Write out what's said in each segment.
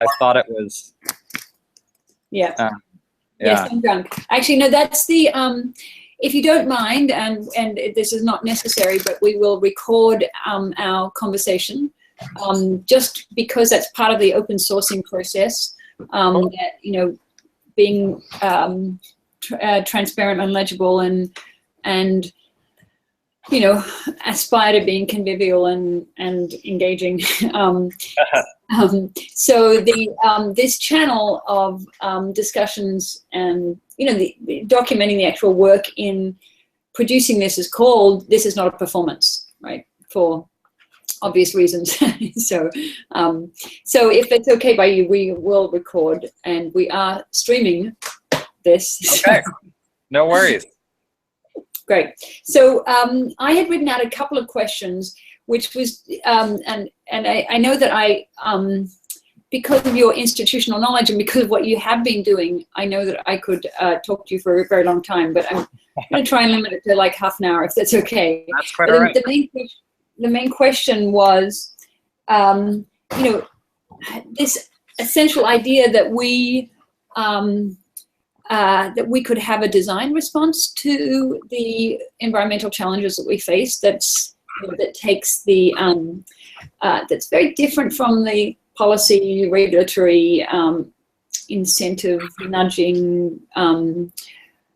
I thought it was. Yeah. Yeah. Yes, I'm drunk. Actually, no, that's the, if you don't mind, and this is not necessary, but we will record our conversation, just because that's part of the open sourcing process, that, you know, being transparent and legible and you know, aspire to being convivial and engaging. So this channel of discussions and, you know, the documenting the actual work in producing this is called "This Is Not a Performance," right? For obvious reasons. So if it's okay by you, we will record, and we are streaming this. Okay. No worries. Great. So I had written out a couple of questions, which was, and I know that I, because of your institutional knowledge and because of what you have been doing, I know that I could talk to you for a very long time, but I'm going to try and limit it to like half an hour, if that's okay. That's quite all right. The main question was, you know, this essential idea that we could have a design response to the environmental challenges that we face. That's, you know, that takes the that's very different from the policy, regulatory, incentive, nudging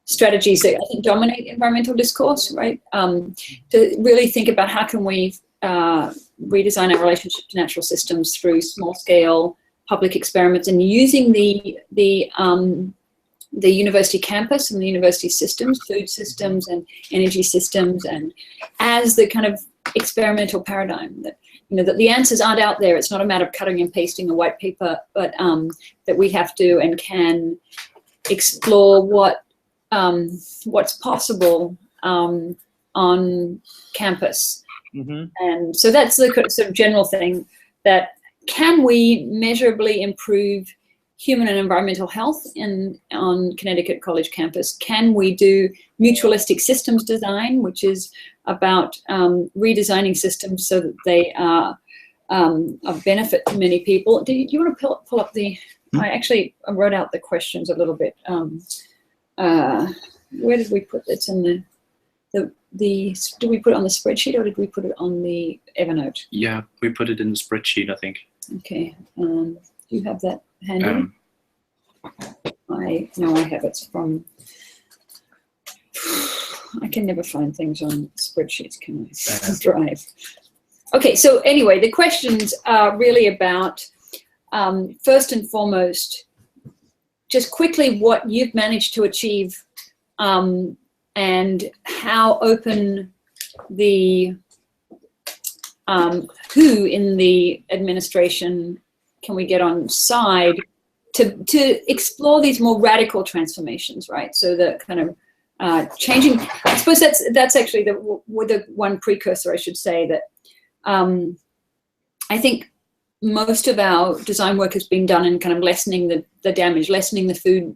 strategies that I think dominate environmental discourse, right? To really think about how can we redesign our relationship to natural systems through small-scale public experiments and using the university campus and the university systems, food systems and energy systems, and as the kind of experimental paradigm that, you know, that the answers aren't out there. It's not a matter of cutting and pasting a white paper, but that we have to and can explore what's possible on campus. Mm-hmm. And so that's the sort of general thing, that can we measurably improve human and environmental health on Connecticut College campus? Can we do mutualistic systems design, which is about redesigning systems so that they are of benefit to many people? Do you want to pull up the, I actually wrote out the questions a little bit. Where did we put this in did we put it on the spreadsheet or did we put it on the Evernote? Yeah, we put it in the spreadsheet, I think. Okay, do you have that handy? I know I have it from, I can never find things on spreadsheets, can I? Drive. Okay, so anyway, the questions are really about, first and foremost, just quickly what you've managed to achieve and how open the, who in the administration can we get on side to explore these more radical transformations, right? So the kind of changing, I suppose that's actually the one precursor, I should say, that I think most of our design work has been done in kind of lessening the damage, lessening the food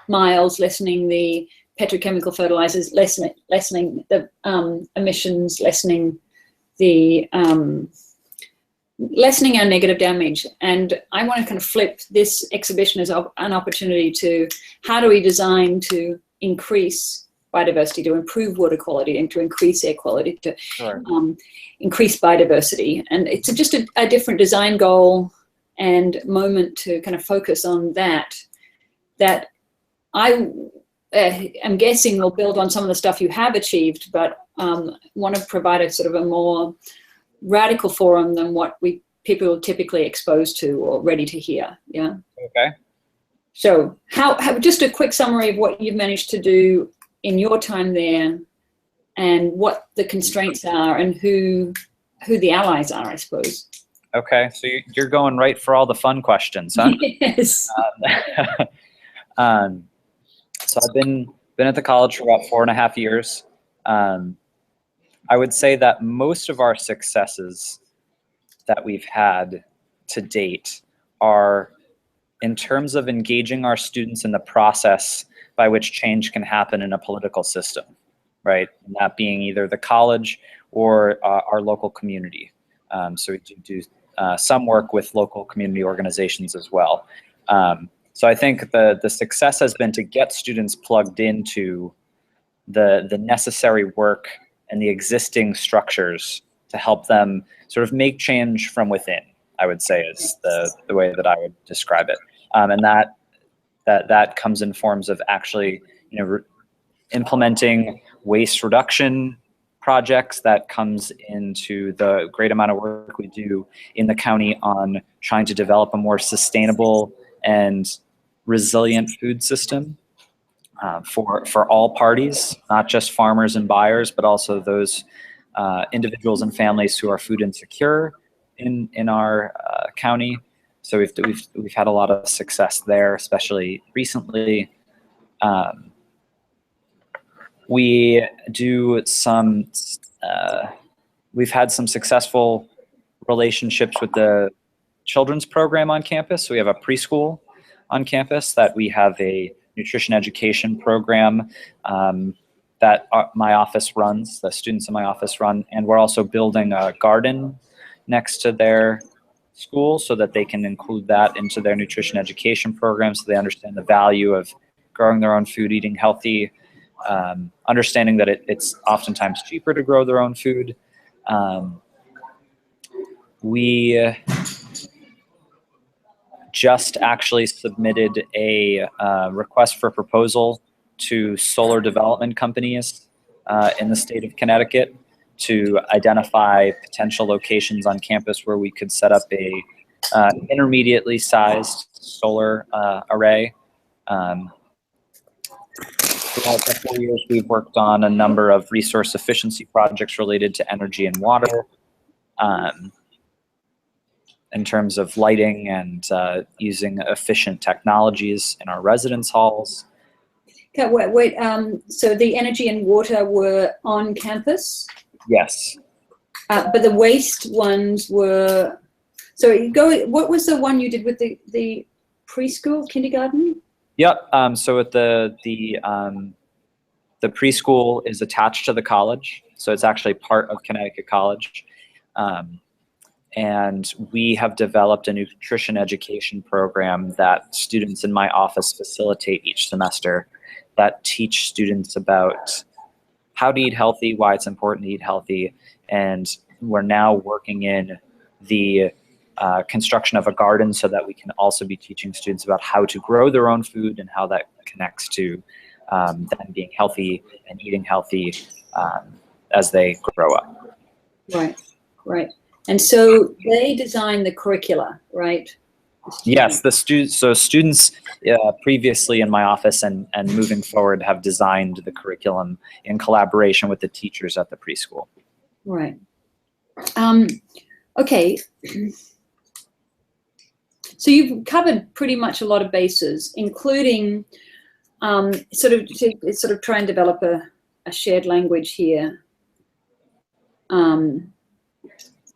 miles, lessening the petrochemical fertilizers, lessening the emissions, lessening the lessening our negative damage. And I want to kind of flip this exhibition as an opportunity to how do we design to increase biodiversity, to improve water quality, and to increase air quality, to increase biodiversity. And it's just a different design goal and moment to kind of focus on that I am guessing will build on some of the stuff you have achieved, but want to provide a sort of a more radical forum than what people are typically exposed to or ready to hear. Yeah. Okay. So how just a quick summary of what you've managed to do in your time there, and what the constraints are, and who the allies are, I suppose. Okay, so you're going right for all the fun questions, huh? Yes. So I've been at the college for about 4.5 years. I would say that most of our successes that we've had to date are in terms of engaging our students in the process by which change can happen in a political system, right? And that being either the college or our local community. So we do some work with local community organizations as well. So I think the success has been to get students plugged into the necessary work and the existing structures to help them sort of make change from within, I would say, is the way that I would describe it. And that comes in forms of actually, implementing waste reduction projects. That comes into the great amount of work we do in the county on trying to develop a more sustainable and resilient food system for all parties, not just farmers and buyers, but also those individuals and families who are food insecure in our county. So we've had a lot of success there, especially recently. We do some. We've had some successful relationships with the children's program on campus. So we have a preschool on campus that we have a nutrition education program that my office runs, the students in my office run, and we're also building a garden next to their school so that they can include that into their nutrition education program, so they understand the value of growing their own food, eating healthy, understanding that it's oftentimes cheaper to grow their own food. We just actually submitted a request for proposal to solar development companies in the state of Connecticut to identify potential locations on campus where we could set up a intermediately sized solar array. Throughout the 4 years, we've worked on a number of resource efficiency projects related to energy and water, in terms of lighting and using efficient technologies in our residence halls. Okay, wait. So the energy and water were on campus? Yes. But the waste ones were. So what was the one you did with the preschool, kindergarten? Yep. So at the preschool is attached to the college, so it's actually part of Connecticut College, and we have developed a nutrition education program that students in my office facilitate each semester, that teach students about how to eat healthy, why it's important to eat healthy, and we're now working in the construction of a garden so that we can also be teaching students about how to grow their own food and how that connects to them being healthy and eating healthy as they grow up. Right. And so they design the curricula, right? Yes, students previously in my office and moving forward have designed the curriculum in collaboration with the teachers at the preschool. Right. Okay. So you've covered pretty much a lot of bases, including sort of try and develop a shared language here,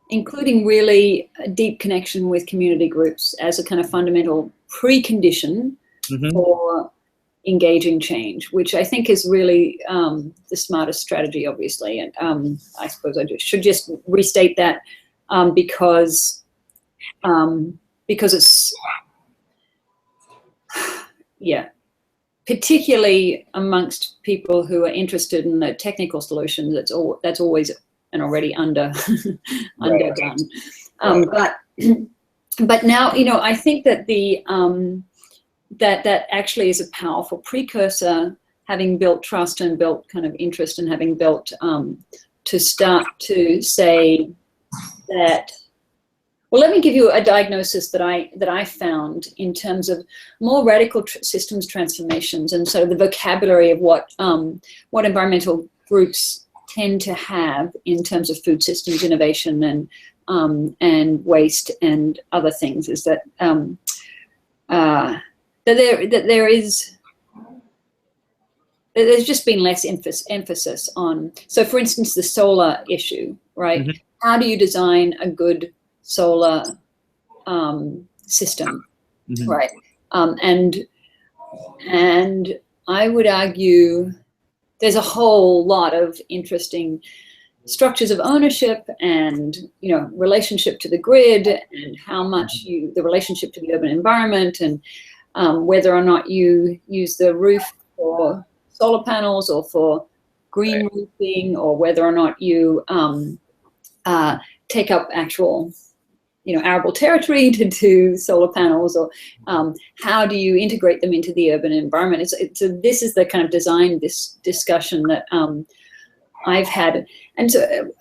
including really a deep connection with community groups as a kind of fundamental precondition for engaging change, which I think is really the smartest strategy, obviously. And I suppose I should just restate that because it's, particularly amongst people who are interested in the technical solutions, that's always and already underdone. But now, I think that that actually is a powerful precursor, having built trust and built kind of interest and having built to start to say that. Well, let me give you a diagnosis that I found in terms of more radical systems transformations, and so the vocabulary of what environmental groups tend to have in terms of food systems innovation and waste and other things is that there's just been less emphasis on. So, for instance, the solar issue, right? Mm-hmm. How do you design a good solar system, mm-hmm. right? And I would argue there's a whole lot of interesting structures of ownership and, you know, relationship to the grid and how much the relationship to the urban environment and whether or not you use the roof for solar panels or for green roofing, or whether or not you take up actual, you know, arable territory to do solar panels, or how do you integrate them into the urban environment. This is the kind of design discussion that I've had. And so,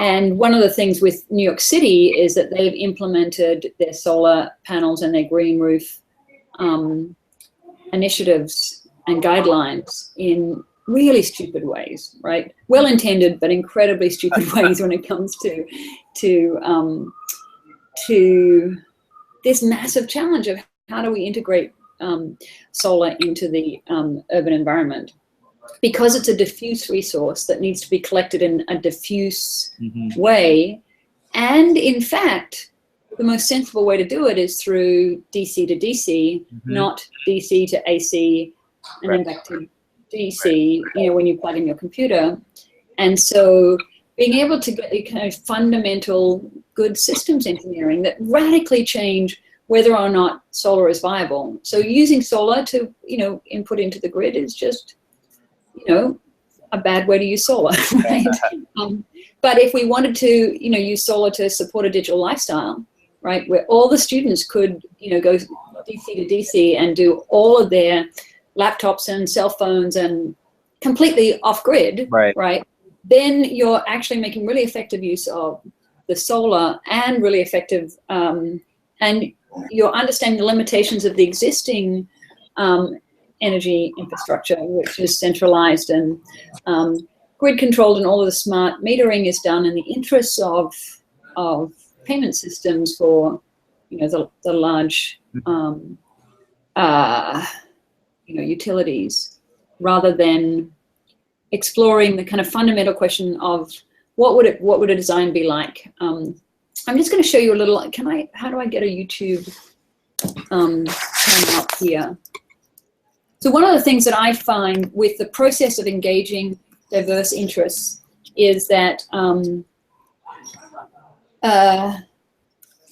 and one of the things with New York City is that they've implemented their solar panels and their green roof initiatives and guidelines in really stupid ways, right? Well-intended, but incredibly stupid ways when it comes to this massive challenge of how do we integrate solar into the urban environment. Because it's a diffuse resource that needs to be collected in a diffuse way. And in fact, the most sensible way to do it is through DC to DC, not DC to AC, and then back to DC, you know, when you plug in your computer. And so being able to get a kind of fundamental good systems engineering that radically change whether or not solar is viable. So using solar to, you know, input into the grid is just, you know, a bad way to use solar, right? But if we wanted to, you know, use solar to support a digital lifestyle, right, where all the students could, you know, go DC to DC and do all of their laptops and cell phones and completely off grid, right? Then you're actually making really effective use of the solar and really effective, and you're understanding the limitations of the existing energy infrastructure, which is centralized and grid controlled, and all of the smart metering is done in the interests of payment systems for, you know, the large you know, utilities, rather than exploring the kind of fundamental question of what would a design be like. I'm just going to show you a little. How do I get a YouTube channel up here? So one of the things that I find with the process of engaging diverse interests is that,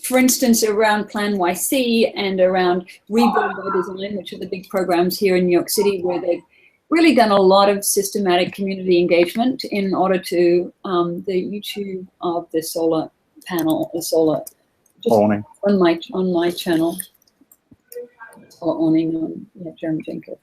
for instance, around Plan YC and around Rebuild by Design, which are the big programs here in New York City, where they've really done a lot of systematic community engagement in order to the YouTube of the solar panel, the solar awning on my channel. Or awning on, yeah, Jeremy Jenko.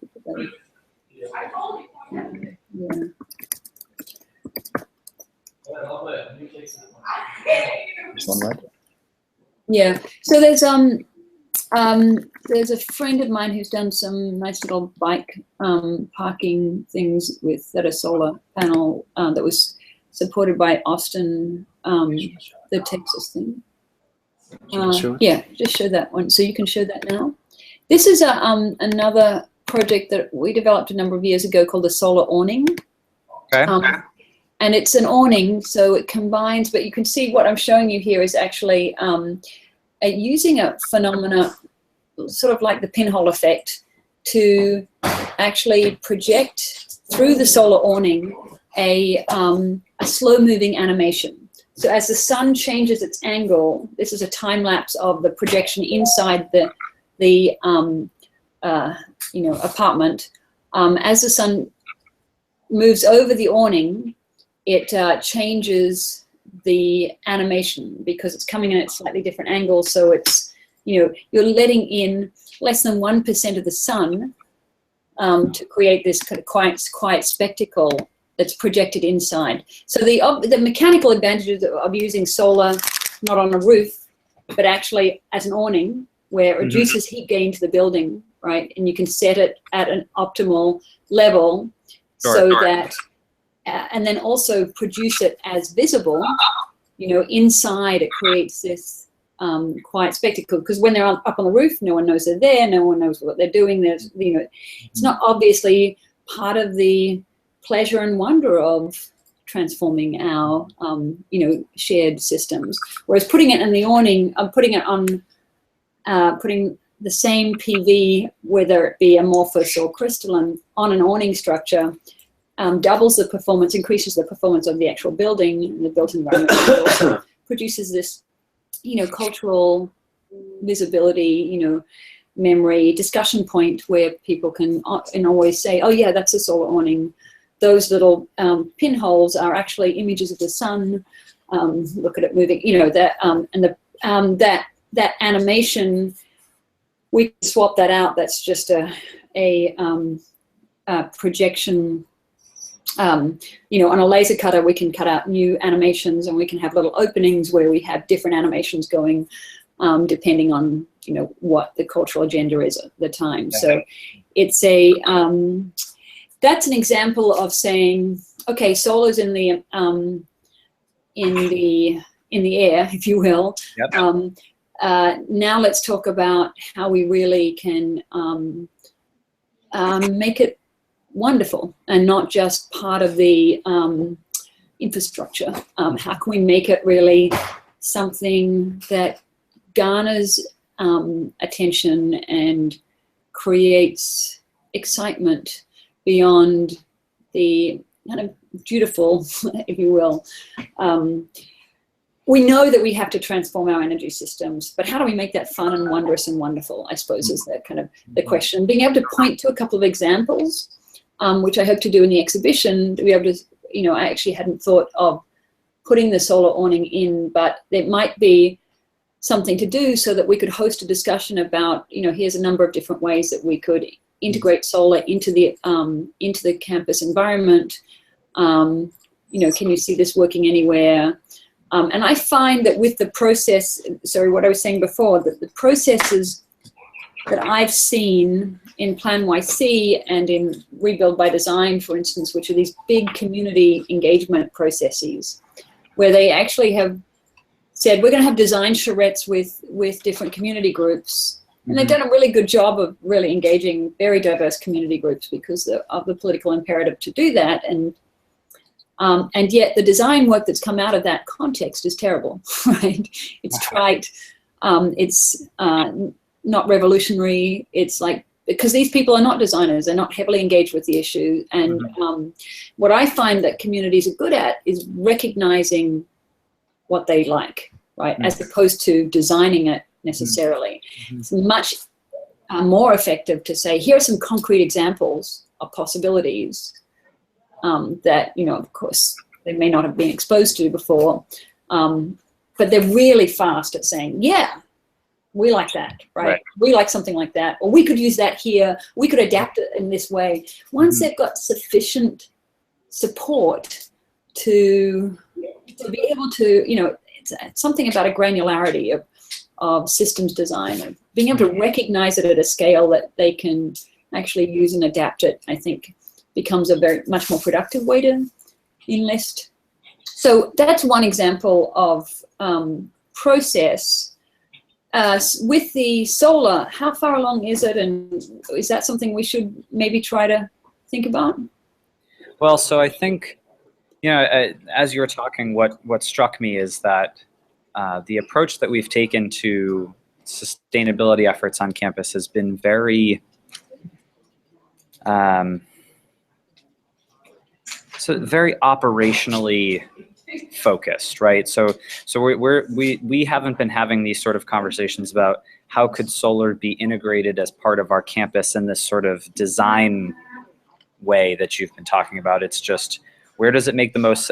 Yeah. So there's a friend of mine who's done some nice little bike parking things that are solar panel that was supported by Austin, the Texas thing. Yeah, just show that one. So you can show that now. This is another project that we developed a number of years ago called the Solar Awning. Okay. And it's an awning, so it combines, but you can see what I'm showing you here is actually using a phenomena, sort of like the pinhole effect, to actually project through the solar awning a slow-moving animation. So as the sun changes its angle, this is a time lapse of the projection inside the you know, apartment. As the sun moves over the awning, it changes the animation because it's coming in at slightly different angles. So it's, you know, you're letting in less than 1% of the sun to create this kind of quiet spectacle that's projected inside. So the mechanical advantages of using solar, not on a roof, but actually as an awning, where it reduces heat gain to the building, right? And you can set it at an optimal level that, and then also produce it as visible, you know, inside it creates this quiet spectacle, because when they're up on the roof, no one knows they're there, no one knows what they're doing. There's, you know, it's not obviously part of the pleasure and wonder of transforming our, you know, shared systems. Whereas putting it in the awning, putting it on, putting the same PV, whether it be amorphous or crystalline, on an awning structure, doubles the performance, increases the performance of the actual building and the built environment. It also produces this, cultural visibility, memory, discussion point where people can always say, oh yeah, that's a solar awning. Those little pinholes are actually images of the sun. Look at it moving, that animation, we can swap that out. That's just a projection. On a laser cutter, we can cut out new animations, and we can have little openings where we have different animations going, depending on what the cultural agenda is at the time. So it's that's an example of saying, okay, solar's in the air, if you will. Yep. Now let's talk about how we really can make it wonderful and not just part of the infrastructure. How can we make it really something that garners attention and creates excitement beyond the kind of beautiful, if you will. We know that we have to transform our energy systems, but how do we make that fun and wondrous and wonderful, I suppose, is the kind of the question. Being able to point to a couple of examples, which I hope to do in the exhibition, to be able to, I actually hadn't thought of putting the solar awning in, but there might be something to do so that we could host a discussion about, here's a number of different ways that we could integrate solar into the campus environment. Can you see this working anywhere? And I find that with the process, what I was saying before, that the processes that I've seen in Plan YC and in Rebuild by Design, for instance, which are these big community engagement processes, where they actually have said, we're going to have design charrettes with different community groups. And they've done a really good job of really engaging very diverse community groups because of the political imperative to do that. And yet the design work that's come out of that context is terrible, right? It's trite. It's not revolutionary. It's like, because these people are not designers, they're not heavily engaged with the issue. And what I find that communities are good at is recognizing what they like, right? As opposed to designing it necessarily. It's much more effective to say, here are some concrete examples of possibilities that, of course, they may not have been exposed to before, but they're really fast at saying, yeah, we like that, right? We like something like that, or we could use that here, we could adapt it in this way. Once they've got sufficient support to be able to, it's something about a granularity of systems design, of being able to recognize it at a scale that they can actually use and adapt it, I think becomes a much more productive way to enlist. So that's one example of process. With the solar, how far along is it, and is that something we should maybe try to think about? Well, so I think, as you were talking, what struck me is that the approach that we've taken to sustainability efforts on campus has been very very operationally focused, right? So we haven't been having these sort of conversations about how could solar be integrated as part of our campus in this sort of design way that you've been talking about. It's just, where does it make the most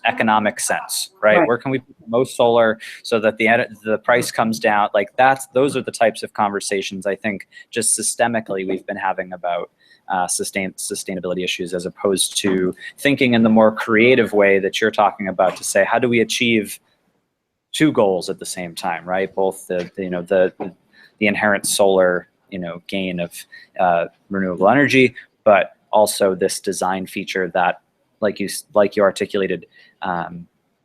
economic sense, right? Where can we put the most solar so that the price comes down? Like those are the types of conversations I think just systemically we've been having about sustainability issues, as opposed to thinking in the more creative way that you're talking about to say, how do we achieve two goals at the same time, right? Both the inherent solar gain of renewable energy, but also this design feature that, like you articulated,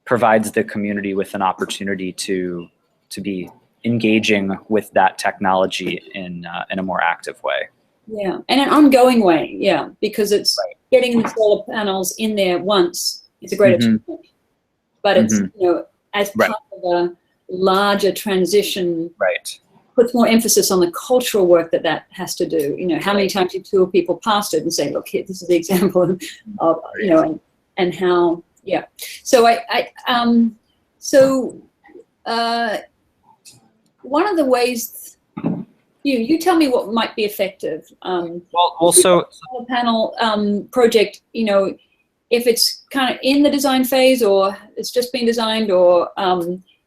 provides the community with an opportunity to be engaging with that technology in a more active way. Yeah, and an ongoing way, yeah, because it's getting the solar panels in there once is a great achievement, but it's as part of a larger transition puts more emphasis on the cultural work that has to do. You know, how many times you tour people past it and say, look, here, this is the example of you know, and how, yeah. So one of the ways, you tell me what might be effective. So Solar panel project, you know, if it's kind of in the design phase, or it's just been designed, or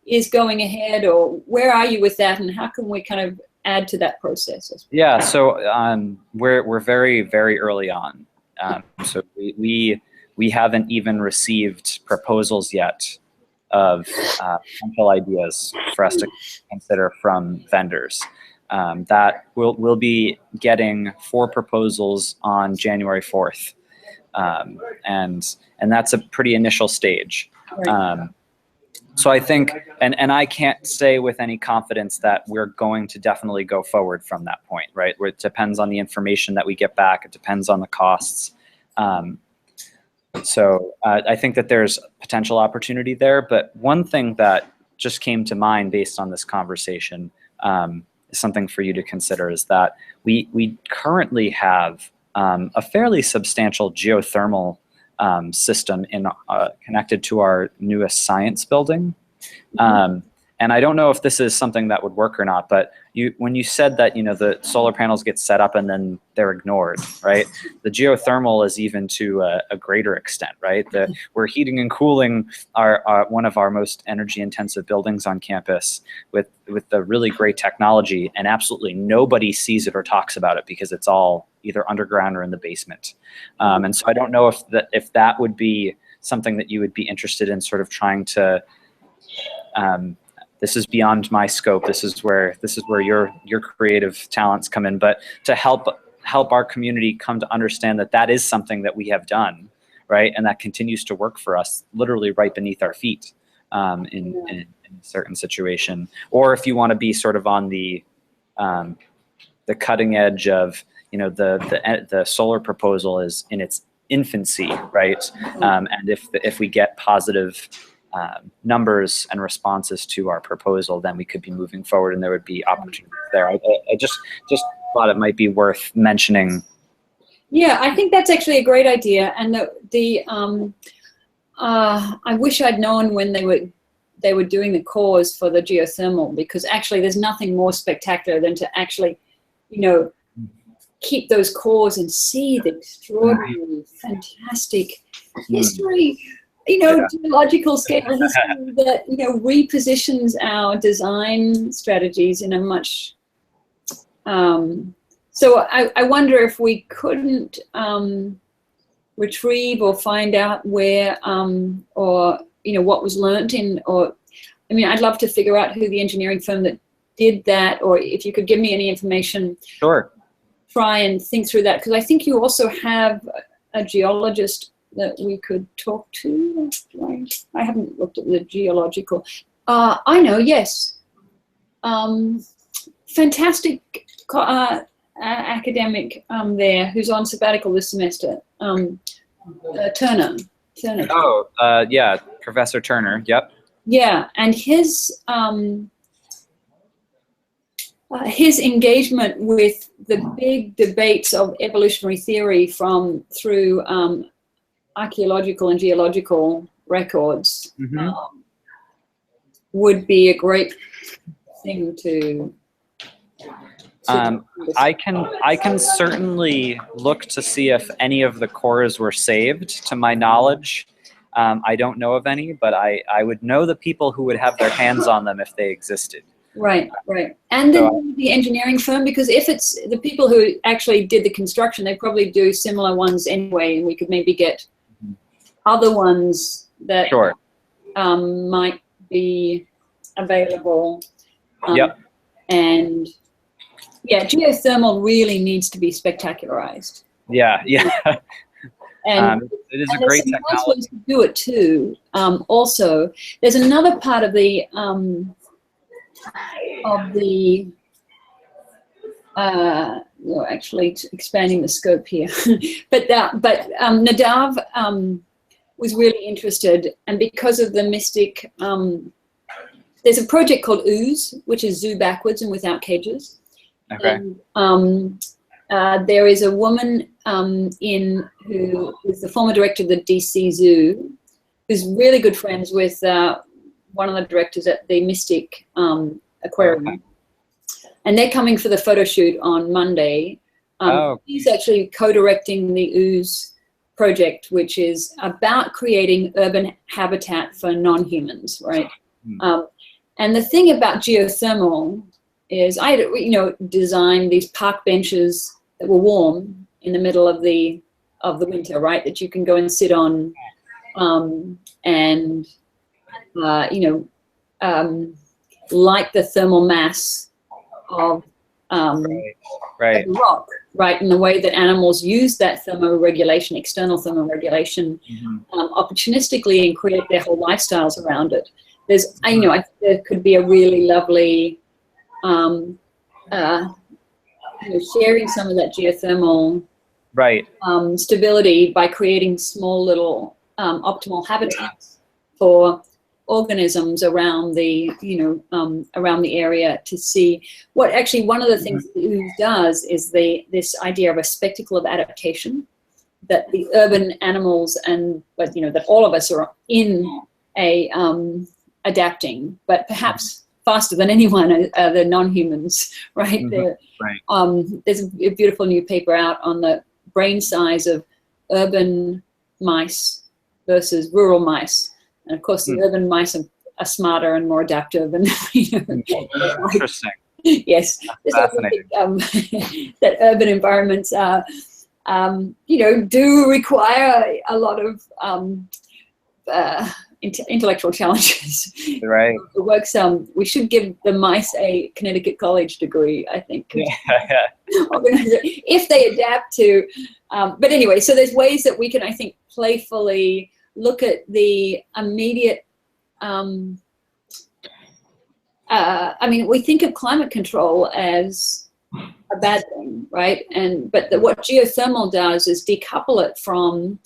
is going ahead, or where are you with that, and how can we kind of add to that process? yeah, so we're very, very early on. So we haven't even received proposals yet of potential ideas for us to consider from vendors. That we'll be getting 4 proposals on January 4th, and that's a pretty initial stage. Right. So I think, and I can't say with any confidence that we're going to definitely go forward from that point, right? Where it depends on the information that we get back. It depends on the costs. So I think that there's potential opportunity there. But one thing that just came to mind based on this conversation is something for you to consider, is that we currently have a fairly substantial geothermal system connected to our newest science building. And I don't know if this is something that would work or not, but when you said that, you know, the solar panels get set up and then they're ignored, right? The geothermal is even to a greater extent, right? We're heating and cooling our one of our most energy intensive buildings on campus with the really great technology, and absolutely nobody sees it or talks about it because it's all either underground or in the basement. And so I don't know if that would be something that you would be interested in sort of trying to, this is beyond my scope. This is where your creative talents come in, but to help our community come to understand that is something that we have done, right? And that continues to work for us, literally right beneath our feet, in a certain situation. Or if you want to be sort of on the cutting edge of, you know, the solar proposal is in its infancy, right? And if we get positive numbers and responses to our proposal, then we could be moving forward, and there would be opportunities there. I just thought it might be worth mentioning. Yeah, I think that's actually a great idea, and I wish I'd known when they were doing the cores for the geothermal, because actually there's nothing more spectacular than to actually, you know, keep those cores and see the extraordinary, fantastic history, you know, geological scale history that, you know, repositions our design strategies in a much, so I wonder if we couldn't retrieve or find out where, or, you know, what was learnt I mean, I'd love to figure out who the engineering firm that did that, or if you could give me any information. Sure. Try and think through that, because I think you also have a geologist that we could talk to. I haven't looked at the geological. I know, yes. Fantastic academic there who's on sabbatical this semester. Turner. Oh, yeah, Professor Turner. Yep. Yeah, and his engagement with the big debates of evolutionary theory through archaeological and geological records would be a great thing to I can certainly look to see if any of the cores were saved, to my knowledge. I don't know of any, but I would know the people who would have their hands on them if they existed. Right. And then the engineering firm, because if it's the people who actually did the construction, they probably do similar ones anyway, and we could maybe get other ones that might be available. And yeah, geothermal really needs to be spectacularized. Yeah. And it is a great technology. Nice ways to do it too. Also, there's another part of the actually expanding the scope here, but Nadav was really interested, and because of the Mystic there's a project called Ooze, which is zoo backwards and without cages. Okay. And, there is a woman who is the former director of the DC Zoo, who's really good friends with one of the directors at the Mystic Aquarium. Okay. And they're coming for the photo shoot on Monday. He's actually co-directing the Ooze project, which is about creating urban habitat for non-humans, right? And the thing about geothermal is I, designed these park benches that were warm in the middle of the winter, right? That you can go and sit on, and like the thermal mass of Right. rock, right? In the way that animals use that thermoregulation, external thermoregulation, opportunistically and create their whole lifestyles around it. There's, I think there could be a really lovely, sharing some of that geothermal Right. stability by creating small little optimal habitats for organisms around the around the area to see what actually one of the things that Ooze does is this idea of a spectacle of adaptation, that the urban animals and that all of us are in a adapting, but perhaps faster than anyone are the non-humans, right? Right. There's a beautiful new paper out on the brain size of urban mice versus rural mice. And of course, the urban mice are smarter and more adaptive, and Interesting. yes, Fascinating. that urban environments are, do require a lot of intellectual challenges. Right. It works. We should give the mice a Connecticut College degree, I think. Yeah. If they adapt to, but anyway, so there's ways that we can, I think, playfully look at the immediate, we think of climate control as a bad thing, right? But what geothermal does is decouple it from,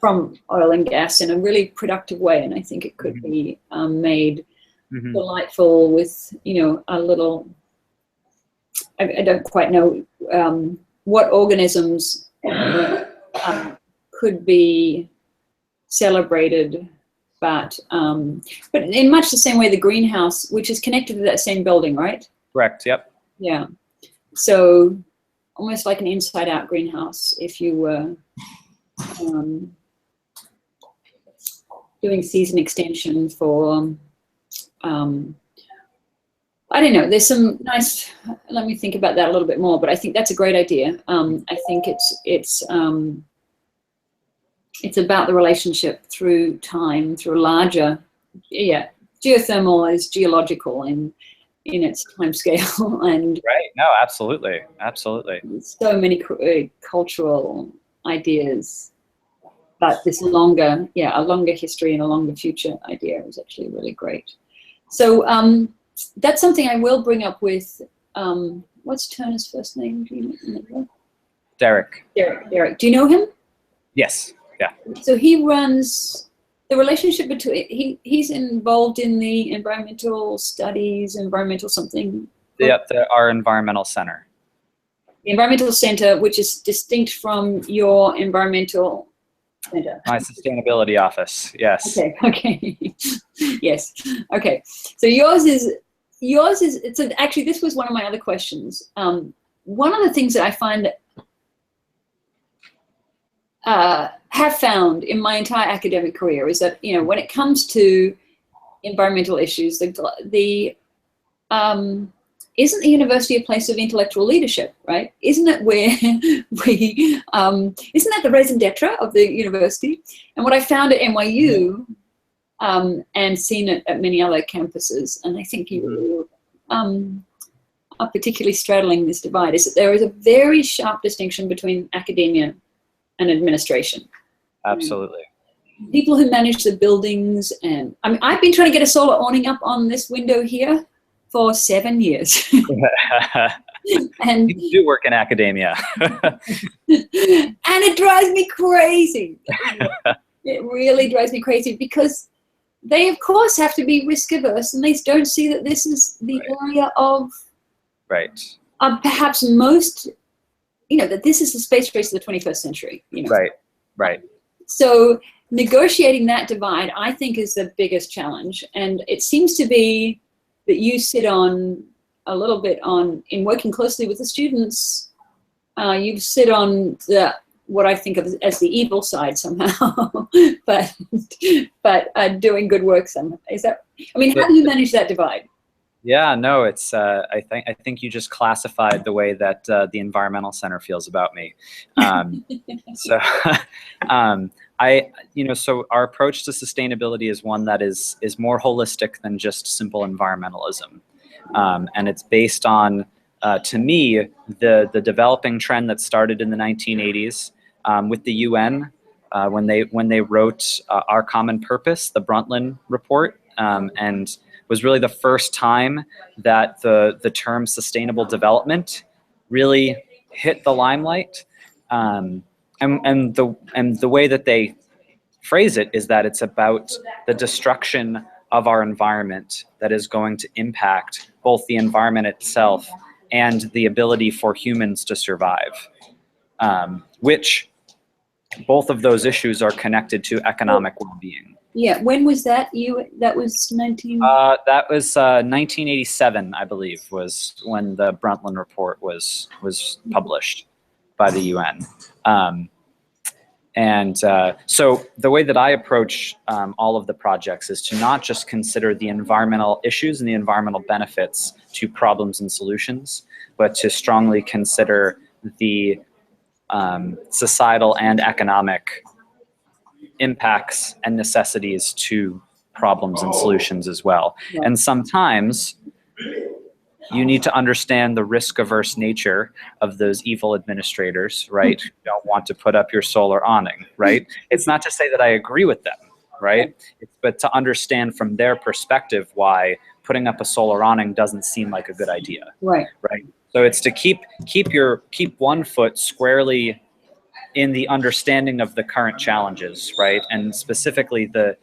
from oil and gas in a really productive way. And I think it could be made delightful with, a little, I don't quite know what organisms could be celebrated, but in much the same way the greenhouse, which is connected to that same building, right? Correct. Yep. Yeah. So almost like an inside-out greenhouse, if you were doing season extension for I don't know. There's some nice. Let me think about that a little bit more. But I think that's a great idea. I think it's about the relationship through time, through larger. Yeah, geothermal is geological in its time scale, and Right. No, absolutely. Absolutely. so many cultural ideas. But this a longer history and a longer future idea is actually really great. So. That's something I will bring up with, what's Turner's first name? Do you know? Derek. Derek. Do you know him? Yes. Yeah. So he runs the relationship between, he's involved in the environmental studies, environmental something. Yep. Our environmental center. The environmental center, which is distinct from your environmental center. My sustainability office. Yes. Okay. Yes. Okay. So yours is actually, this was one of my other questions. One of the things that I find that have found in my entire academic career is that, when it comes to environmental issues, isn't the university a place of intellectual leadership, right? Isn't it where isn't that the raison d'etre of the university? And what I found at NYU, and seen it at many other campuses, and I think you are particularly straddling this divide, is that there is a very sharp distinction between academia and administration. Absolutely. People who manage the buildings, and I've been trying to get a solar awning up on this window here for 7 years. And You do work in academia. and it drives me crazy. It really drives me crazy because they, of course, have to be risk averse, and they don't see that this is the area of Right. perhaps most, that this is the space race of the 21st century. Right. Right. So negotiating that divide, I think, is the biggest challenge. And it seems to be that you sit on a little bit in working closely with the students, you sit on what I think of as the evil side somehow, but doing good work somehow. How do you manage that divide? Yeah, no, it's, I think you just classified the way that the Environmental Center feels about me. So, so our approach to sustainability is one that is more holistic than just simple environmentalism. And it's based on, to me, the developing trend that started in the 1980s with the UN when they wrote Our Common Purpose, the Brundtland Report, and was really the first time that the term sustainable development really hit the limelight. And the way that they phrase it is that it's about the destruction of our environment that is going to impact both the environment itself and the ability for humans to survive, which both of those issues are connected to economic well-being. Yeah, when was that? That was 19... That was 1987, I believe, was when the Brundtland Report was published by the UN. So the way that I approach all of the projects is to not just consider the environmental issues and the environmental benefits to problems and solutions, but to strongly consider the societal and economic impacts and necessities to problems and solutions as well. Right. And sometimes you need to understand the risk-averse nature of those evil administrators, right? Who don't want to put up your solar awning, right? It's not to say that I agree with them, right? But to understand from their perspective why putting up a solar awning doesn't seem like a good idea, Right. right? So it's to keep one foot squarely in the understanding of the current challenges, right? And specifically the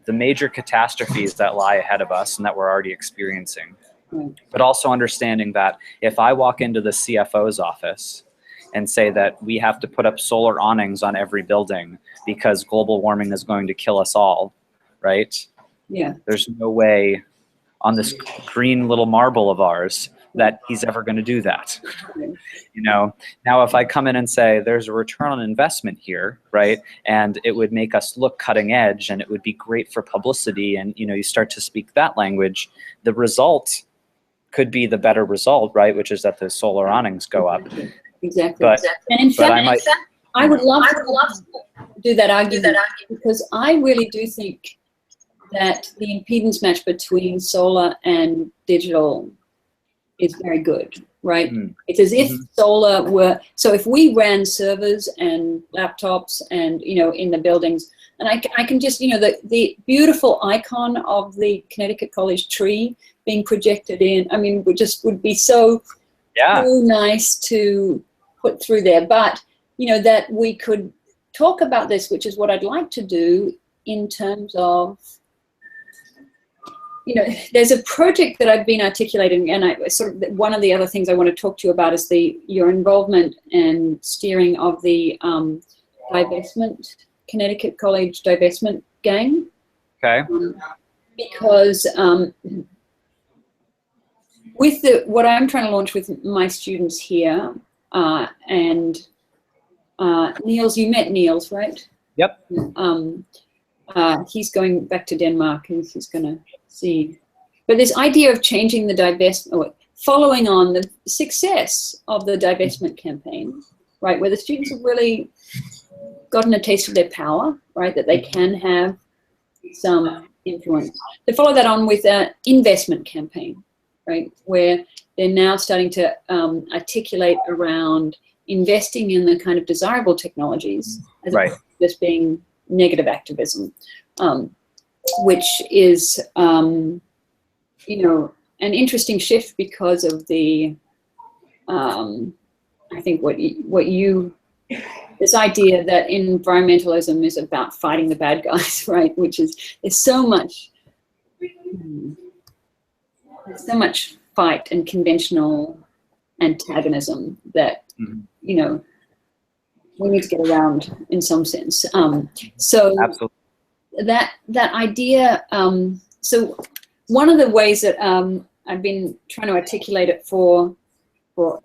major catastrophes that lie ahead of us and that we're already experiencing. Right. But also understanding that if I walk into the CFO's office and say that we have to put up solar awnings on every building because global warming is going to kill us all, right? Yeah. There's no way on this green little marble of ours that he's ever going to do that. Now if I come in and say there's a return on investment here, right, and it would make us look cutting edge and it would be great for publicity, and you start to speak that language, the result could be the better result, right, which is that the solar awnings go up. Exactly. But and in fact, I would love to do that argument because I really do think that the impedance match between solar and digital is very good, right? It's as if solar were, so if we ran servers and laptops and, in the buildings, and I can just, the beautiful icon of the Connecticut College tree being projected in, would be so nice to put through there. But, that we could talk about this, which is what I'd like to do in terms of, there's a project that I've been articulating, and one of the other things I want to talk to you about is your involvement and steering of the divestment, Connecticut College divestment gang. Okay. Because with what I'm trying to launch with my students here, and Niels, you met Niels, right? Yep. He's going back to Denmark, and he's going to see. But this idea of changing the divestment, following on the success of the divestment campaign, right, where the students have really gotten a taste of their power, right, that they can have some influence. To follow that on with an investment campaign, right, where they're now starting to articulate around investing in the kind of desirable technologies as opposed to just being negative activism, which is, an interesting shift because of the, I think what you this idea that environmentalism is about fighting the bad guys, right? Which is, there's so much fight and conventional antagonism that, you know, we need to get around in some sense. So Absolutely. that idea, so one of the ways that I've been trying to articulate it for all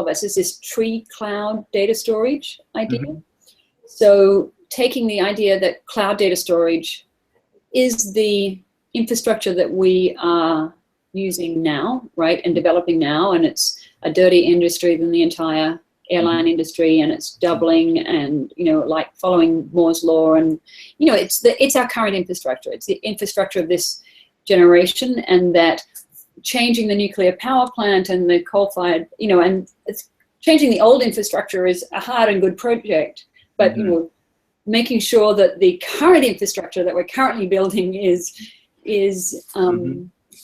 of us is this tree cloud data storage idea. So taking the idea that cloud data storage is the infrastructure that we are using now, right, and developing now, and it's a dirty industry than the entire airline industry, and it's doubling, and, you know, like following Moore's law, and, you know, it's our current infrastructure. It's the infrastructure of this generation, and that changing the nuclear power plant and the coal-fired, you know, and it's changing the old infrastructure is a hard and good project, but you know, making sure that the current infrastructure that we're currently building is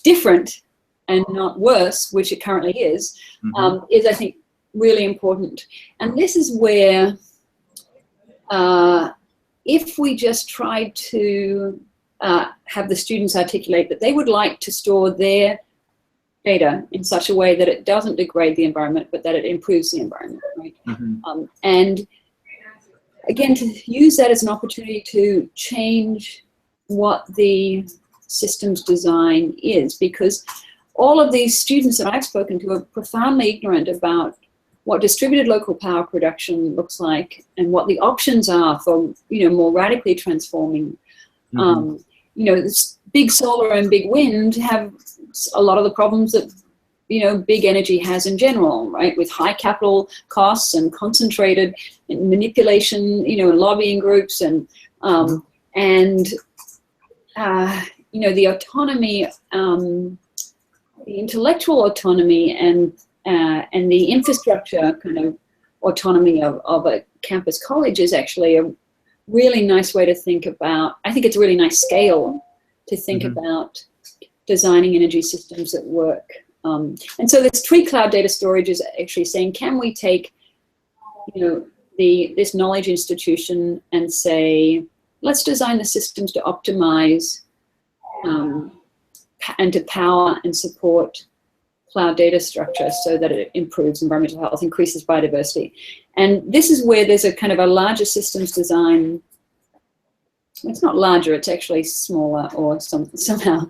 different and not worse, which it currently is I think really important. And this is where if we just try to have the students articulate that they would like to store their data in such a way that it doesn't degrade the environment, but that it improves the environment, right? And again, to use that as an opportunity to change what the systems design is, because all of these students that I've spoken to are profoundly ignorant about what distributed local power production looks like and what the options are for, you know, more radically transforming. You know, this big solar and big wind have a lot of the problems that, you know, big energy has in general, right? With high capital costs and concentrated manipulation, you know, and lobbying groups, and you know, the autonomy, the intellectual autonomy, and the infrastructure kind of autonomy of a campus college is actually a really nice way to think about. I think it's a really nice scale to think about designing energy systems that work. And so this tree cloud data storage is actually saying, can we take, you know, this knowledge institution and say, let's design the systems to optimize and to power and support cloud data structure so that it improves environmental health, increases biodiversity. And this is where there's a kind of a larger systems design. It's not larger, it's actually smaller, or somehow,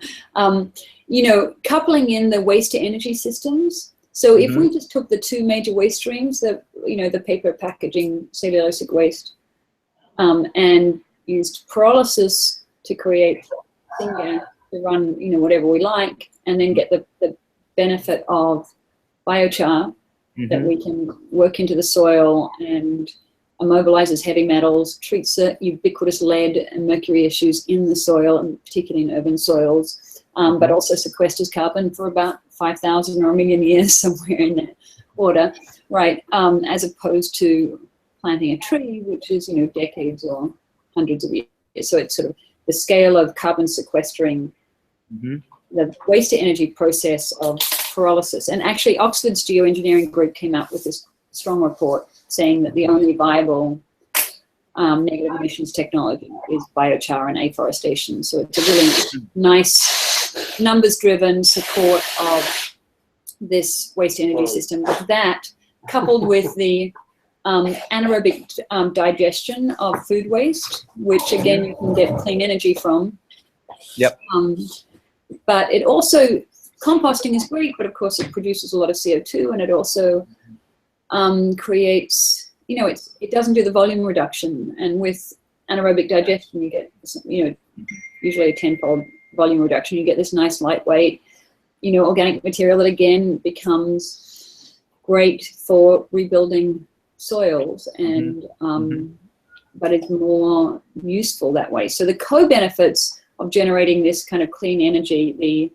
you know, coupling in the waste to energy systems. So if we just took the two major waste streams, you know, the paper, packaging, cellulosic waste, and used pyrolysis to create syngas to run, you know, whatever we like, and then get the benefit of biochar that we can work into the soil and immobilizes heavy metals, treats the ubiquitous lead and mercury issues in the soil, and particularly in urban soils, but also sequesters carbon for about 5,000 or a million years, somewhere in that order, right? As opposed to planting a tree, which is, you know, decades or hundreds of years. So it's sort of the scale of carbon sequestering, the waste to energy process of pyrolysis. And actually, Oxford's geoengineering group came out with this strong report saying that the only viable negative emissions technology is biochar and afforestation. So it's a really nice numbers-driven support of this waste energy system. That, coupled with the anaerobic digestion of food waste, which again you can get clean energy from. But it also, composting is great, but of course it produces a lot of CO2, and it also creates, you know, it doesn't do the volume reduction. And with anaerobic digestion, you get, you know, usually a 10-fold volume reduction. You get this nice lightweight, you know, organic material that again becomes great for rebuilding soils, and but it's more useful that way. So the co-benefits of generating this kind of clean energy,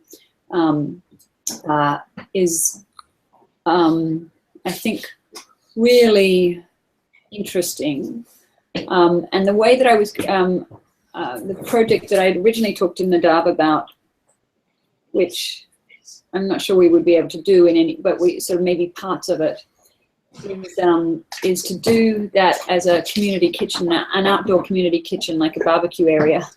is I think really interesting. And the way that I was, the project that I had originally talked to Nadav about, which I'm not sure we would be able to do in any, but we sort of maybe parts of it, is to do that as a community kitchen, an outdoor community kitchen, like a barbecue area,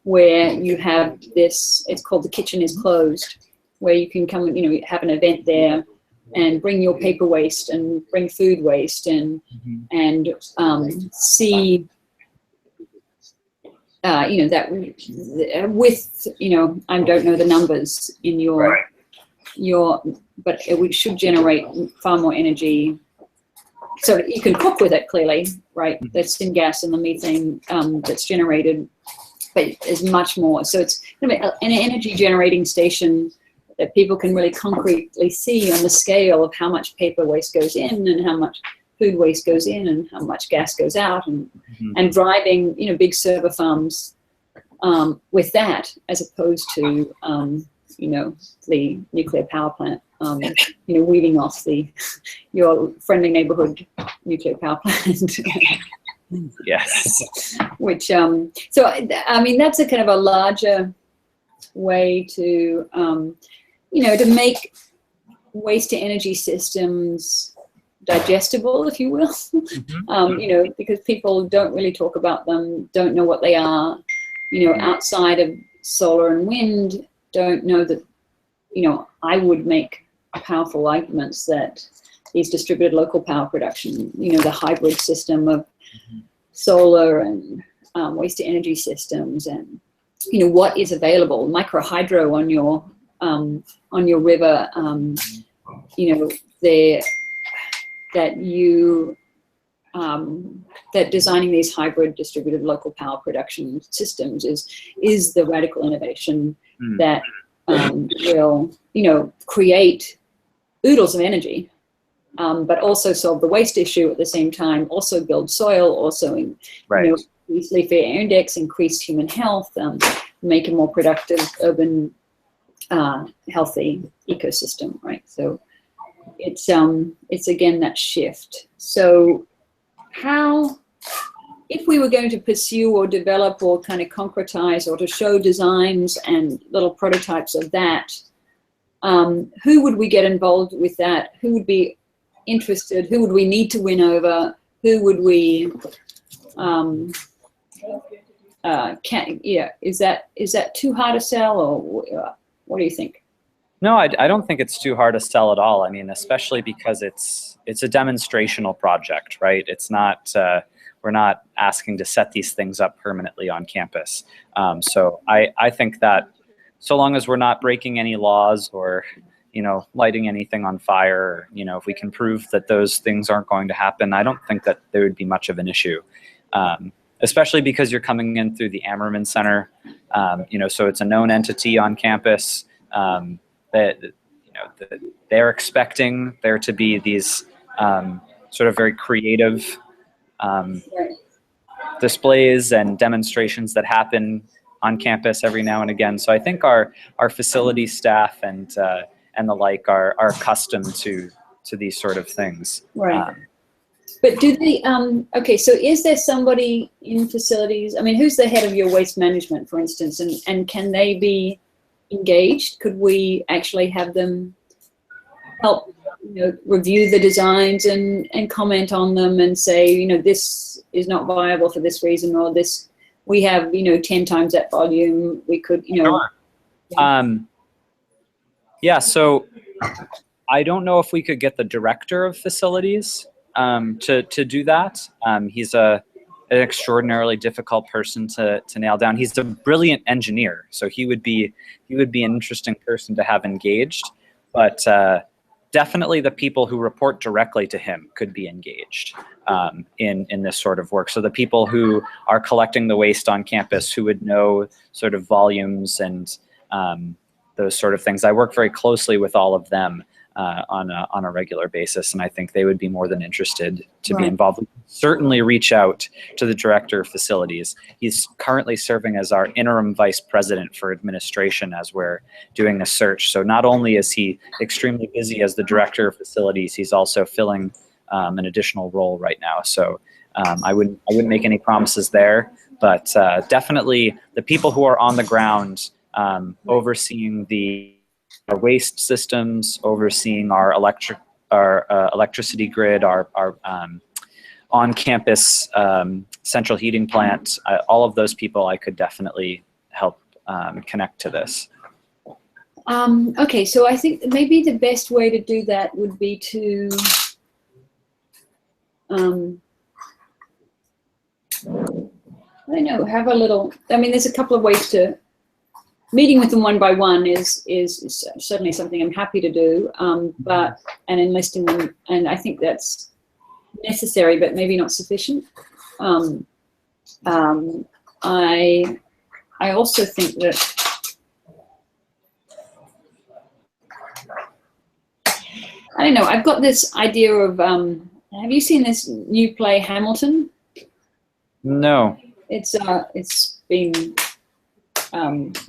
where you have this, it's called The Kitchen is Closed, where you can come and, have an event there and bring your paper waste and bring food waste and see, that with, I don't know the numbers in your, but it should generate far more energy. So that you can cook with it clearly, right? The syngas and the methane that's generated, but is much more. So it's an energy generating station that people can really concretely see on the scale of how much paper waste goes in and how much food waste goes in and how much gas goes out, and driving, big server farms with that, as opposed to, the nuclear power plant, weeding off your friendly neighborhood nuclear power plant. Yes. Which, so, that's a kind of a larger way to, to make waste to energy systems digestible, if you will, because people don't really talk about them, don't know what they are, outside of solar and wind, don't know that, I would make powerful arguments that these distributed local power production, the hybrid system of solar and waste to energy systems, and, what is available, micro hydro on your river, that designing these hybrid distributed local power production systems is the radical innovation that will, create oodles of energy, but also solve the waste issue at the same time, also build soil, also increase leaf air index, increase human health, make a more productive urban healthy ecosystem, right? So it's again that shift. So how, if we were going to pursue or develop or kind of concretize or to show designs and little prototypes of that, who would we get involved with that? Who would be interested? Who would we need to win over? Who would we, is that too hard to sell, or what do you think? No, I don't think it's too hard to sell at all. I mean, especially because it's a demonstrational project, right? It's not, we're not asking to set these things up permanently on campus. So I think that so long as we're not breaking any laws or, lighting anything on fire, if we can prove that those things aren't going to happen, I don't think that there would be much of an issue. Especially because you're coming in through the Ammerman Center, so it's a known entity on campus. That they're expecting there to be these sort of very creative displays and demonstrations that happen on campus every now and again. So I think our facility staff and the like are accustomed to these sort of things. Right. But do they, okay, so is there somebody in facilities, I mean, who's the head of your waste management, for instance, and can they be engaged? Could we actually have them help, review the designs and comment on them and say, this is not viable for this reason, or this, we have, 10 times that volume, we could, Sure. Yeah, so I don't know if we could get the director of facilities to do that. He's an extraordinarily difficult person to nail down. He's a brilliant engineer, so he would be an interesting person to have engaged. But definitely the people who report directly to him could be engaged in this sort of work. So the people who are collecting the waste on campus, who would know sort of volumes and those sort of things. I work very closely with all of them on a regular basis, and I think they would be more than interested to be involved. Certainly reach out to the director of facilities. He's currently serving as our interim vice president for administration as we're doing the search. So not only is he extremely busy as the director of facilities, he's also filling an additional role right now. So I wouldn't make any promises there, but definitely the people who are on the ground overseeing our waste systems, overseeing our electricity grid, our on-campus central heating plant. All of those people I could definitely help connect to this. Okay, so I think maybe the best way to do that would be to I don't know, have a little, I mean, there's a couple of ways to, meeting with them one by one is certainly something I'm happy to do, and enlisting them, and I think that's necessary, but maybe not sufficient. I also think that I don't know, I've got this idea of, have you seen this new play, Hamilton? No. It's been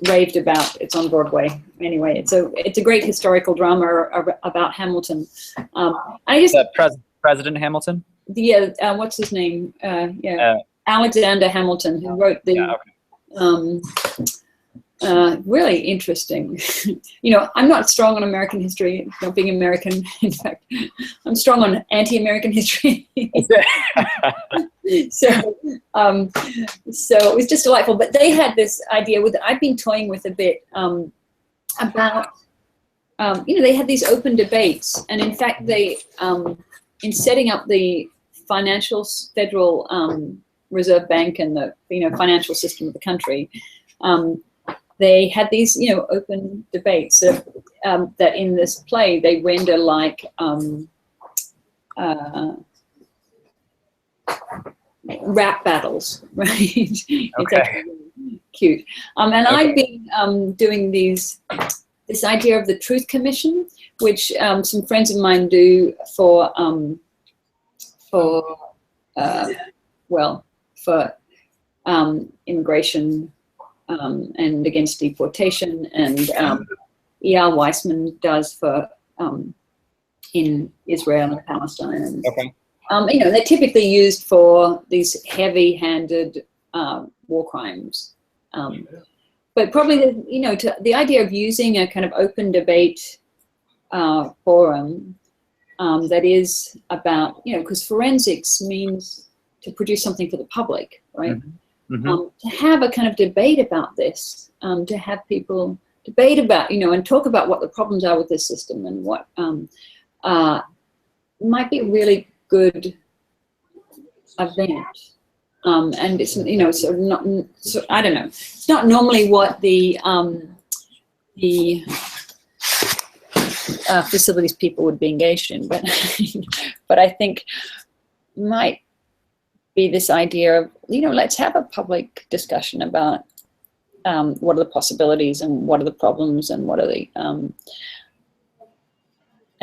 raved about. It's on Broadway. Anyway, it's a great historical drama about Hamilton. I just President Hamilton. Yeah, what's his name? Alexander Hamilton, who wrote the. Yeah, okay. Really interesting. You know, I'm not strong on American history, not being American. In fact, I'm strong on anti-American history. So it was just delightful. But they had this idea with I've been toying with a bit about you know, they had these open debates, and in fact they in setting up the federal reserve bank and the financial system of the country. They had these, open debates that in this play they render like rap battles, right? It's Okay. actually really cute. And Okay. I've been doing this idea of the Truth Commission, which some friends of mine do for immigration and against deportation, and E.R. Weissman does for in Israel and Palestine. And, Okay. they're typically used for these heavy-handed war crimes. But probably, the idea of using a kind of open debate forum that is about, because forensics means to produce something for the public, right? Mm-hmm. To have a kind of debate about this, to have people debate about, and talk about what the problems are with this system and what might be a really good event. And it's, sort of not, so I don't know. It's not normally what the facilities people would be engaged in, but but I think might be this idea of, let's have a public discussion about what are the possibilities and what are the problems and what are the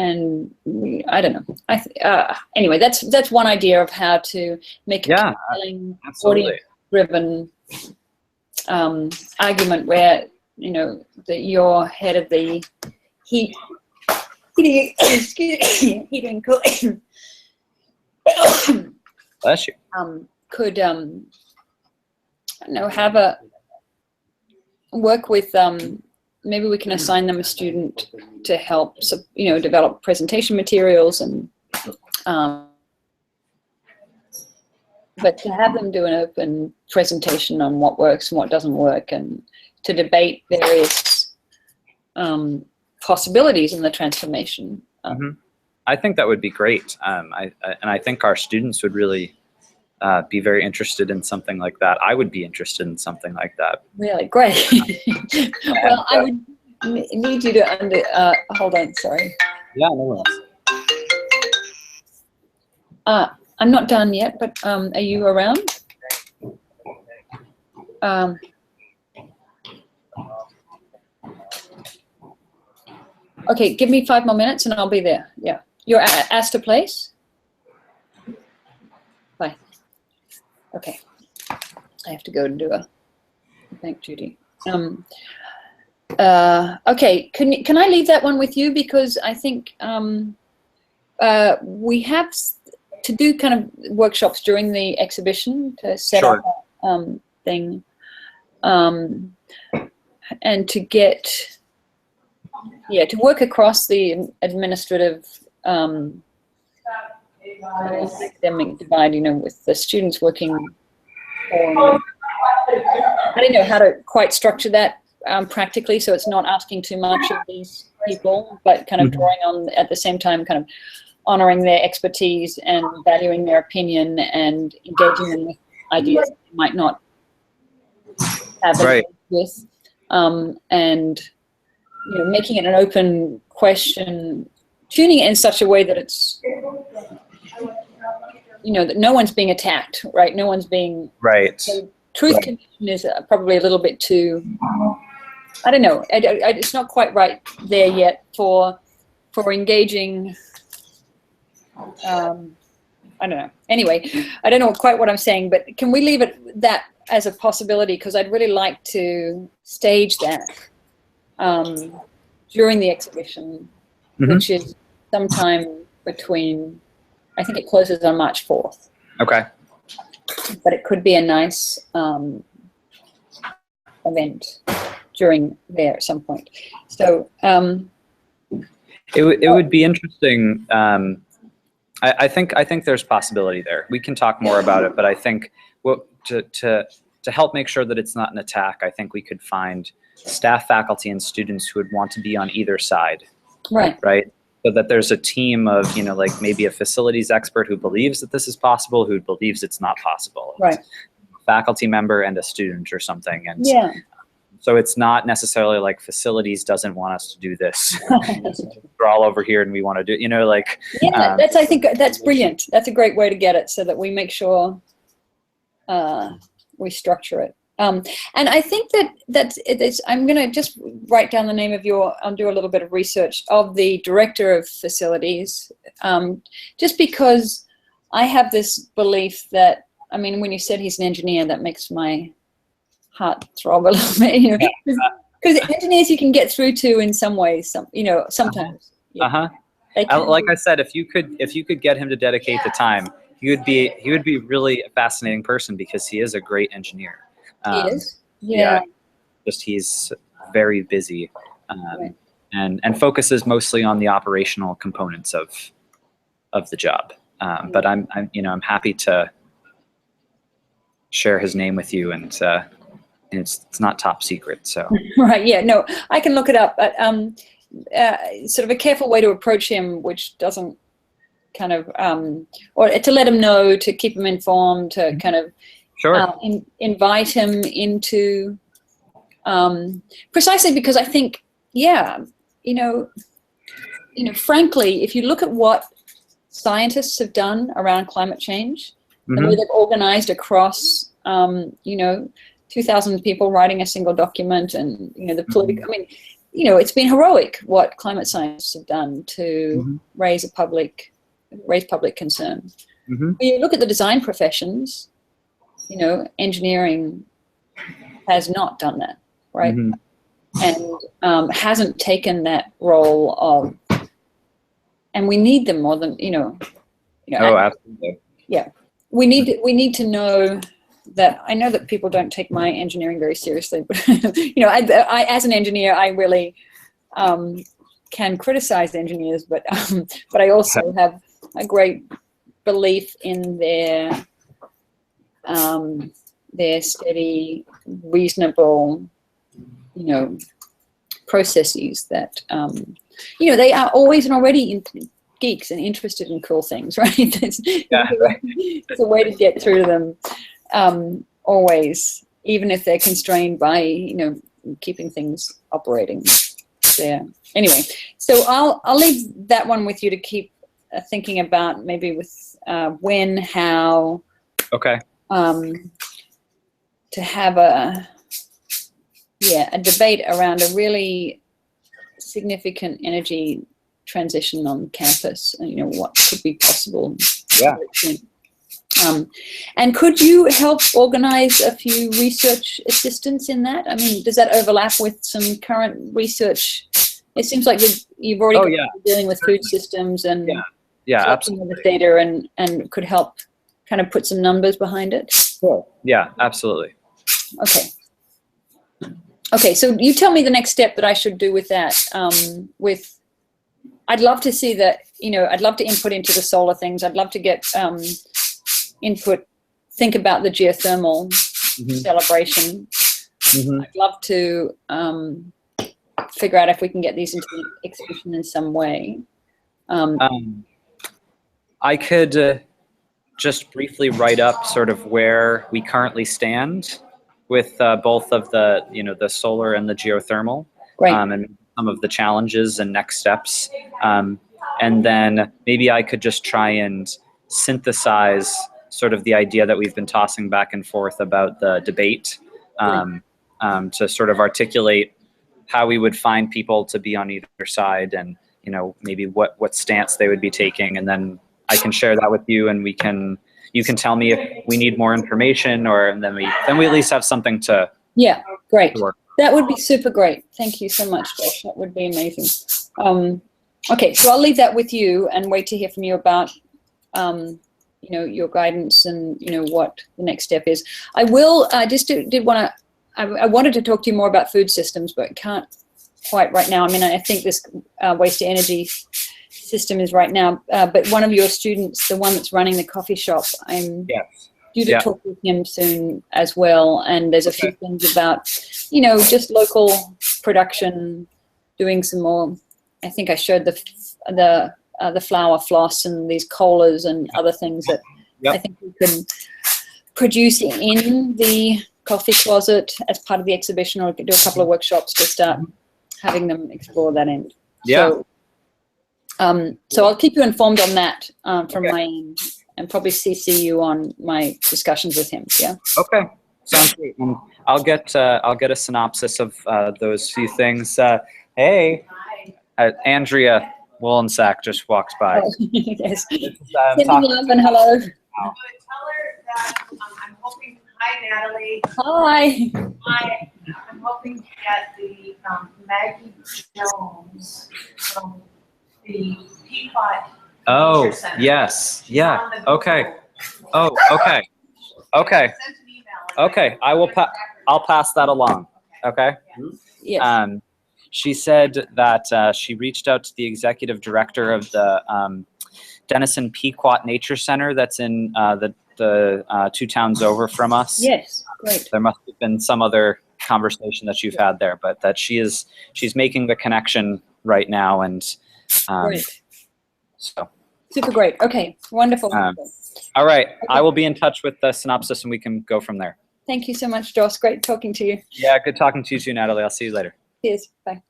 I don't know. Anyway, that's one idea of how to make a compelling, audience-driven argument where that you're head of the heating and cooling. Bless you. Could have a work with maybe we can assign them a student to help develop presentation materials and but to have them do an open presentation on what works and what doesn't work, and to debate various possibilities in the transformation. I think that would be great. I think our students would really be very interested in something like that. I would be interested in something like that. Really great. Well, I would need you to hold on. Sorry. Yeah, no worries. I'm not done yet, but are you around? Okay, give me 5 more minutes and I'll be there. Yeah. You're at Astor Place? Bye. Okay. I have to go and do a bank duty. Okay, can I leave that one with you, because I think we have to do kind of workshops during the exhibition to set up that thing, and to get to work across the administrative academic divide, with the students working on, I don't know how to quite structure that practically, so it's not asking too much of these people, but kind of drawing on, at the same time, kind of honoring their expertise and valuing their opinion and engaging them with ideas they might not have Right. with, and making it an open question, tuning it in such a way that it's that no one's being attacked, right? No one's being Right. so truth Right. condition is probably a little bit too, I don't know, it's not quite right there yet for engaging. I don't know. Anyway, I don't know quite what I'm saying, but can we leave it that as a possibility? Because I'd really like to stage that during the exhibition, which is sometime between, I think it closes on March 4th. Okay. But it could be a nice event during there at some point. So it would be interesting. I think there's possibility there. We can talk more about it, but I think to help make sure that it's not an attack, I think we could find staff, faculty, and students who would want to be on either side. right. Right. So that there's a team of, like maybe a facilities expert who believes that this is possible, who believes it's not possible. Right. A faculty member and a student or something. And Yeah. so it's not necessarily like facilities doesn't want us to do this. We're all over here and we want to do, Yeah, I think that's brilliant. That's a great way to get it, so that we make sure we structure it. And I think I'm going to just write down the name of I'll do a little bit of research of the director of facilities, just because I have this belief that, when you said he's an engineer, that makes my heart throb a little bit, because engineers you can get through to in some ways, sometimes. Like I said, if you could get him to dedicate the time, he would be really a fascinating person, because he is a great engineer. He is. Yeah. Just he's very busy, Right. and focuses mostly on the operational components of the job. But I'm happy to share his name with you, and it's not top secret. So Right. Yeah. No, I can look it up. But sort of a careful way to approach him, which doesn't kind of, or to let him know, to keep him informed, to kind of sure. Invite him into, precisely because I think, frankly, if you look at what scientists have done around climate change, the way they've organized across, 2,000 people writing a single document, and the political. It's been heroic what climate scientists have done to raise public concern. When you look at the design professions, engineering has not done that, right? And hasn't taken that role of, and we need them more than Oh, absolutely. Yeah, we need to know that. I know that people don't take my engineering very seriously, but I as an engineer, I really can criticize engineers, but I also have a great belief in their steady, reasonable, processes that, they are always and already geeks and interested in cool things, right? It's a way to get through to them, always, even if they're constrained by, keeping things operating there. Anyway, so I'll leave that one with you to keep thinking about, maybe with when, how. Okay. To have a debate around a really significant energy transition on campus, and what could be possible. Yeah. And could you help organize a few research assistants in that? Does that overlap with some current research? It seems like you've already got dealing with food systems and absolutely. with data, and could help kind of put some numbers behind it. Sure. Yeah, absolutely. Okay, so you tell me the next step that I should do with that, with I'd love to see that, I'd love to input into the solar things. I'd love to get input, think about the geothermal celebration. I'd love to figure out if we can get these into the exhibition in some way. I could just briefly write up sort of where we currently stand with both of the, the solar and the geothermal, Great. And some of the challenges and next steps. And then maybe I could just try and synthesize sort of the idea that we've been tossing back and forth about the debate, to sort of articulate how we would find people to be on either side, and maybe what stance they would be taking, and then I can share that with you, and you can tell me if we need more information, or then we at least have something to. Yeah, great. To work. That would be super great. Thank you so much, Josh. That would be amazing. Okay, so I'll leave that with you and wait to hear from you about your guidance and what the next step is. I will I wanted to talk to you more about food systems, but can't quite right now. I mean, I think this waste to energy system is right now, but one of your students, the one that's running the coffee shop, I'm due to talk with him soon as well. And there's a few things about, just local production, doing some more. I think I showed the flour floss and these colas and other things that I think we can produce in the coffee closet as part of the exhibition, or do a couple of workshops to start having them explore that end. So I'll keep you informed on that from my end, and probably CC you on my discussions with him. Yeah. Okay. Sounds great. I'll get a synopsis of those few things. Hey, Andrea Wollensack just walked by. Oh, yes. Sending love and hello. Tell her that I'm hoping. Hi, Natalie. Hi. Hi. I'm hoping to get the Maggie Jones from the Peapod. Oh, Nature Center. yes. She's Yeah. on the Okay. Google. Oh, okay. Okay. Sent an email. Okay. I'll pass that along. Okay. Yes. She said that she reached out to the executive director of the Denison Pequot Nature Center that's in the 2 towns over from us. Yes. Great. There must have been some other conversation that you've had there, but that she's making the connection right now, and Great. so. Super great. Okay. Wonderful. All right. I will be in touch with the synopsis, and we can go from there. Thank you so much, Joss. Great talking to you. Yeah. Good talking to you too, Natalie. I'll see you later. Cheers. Bye.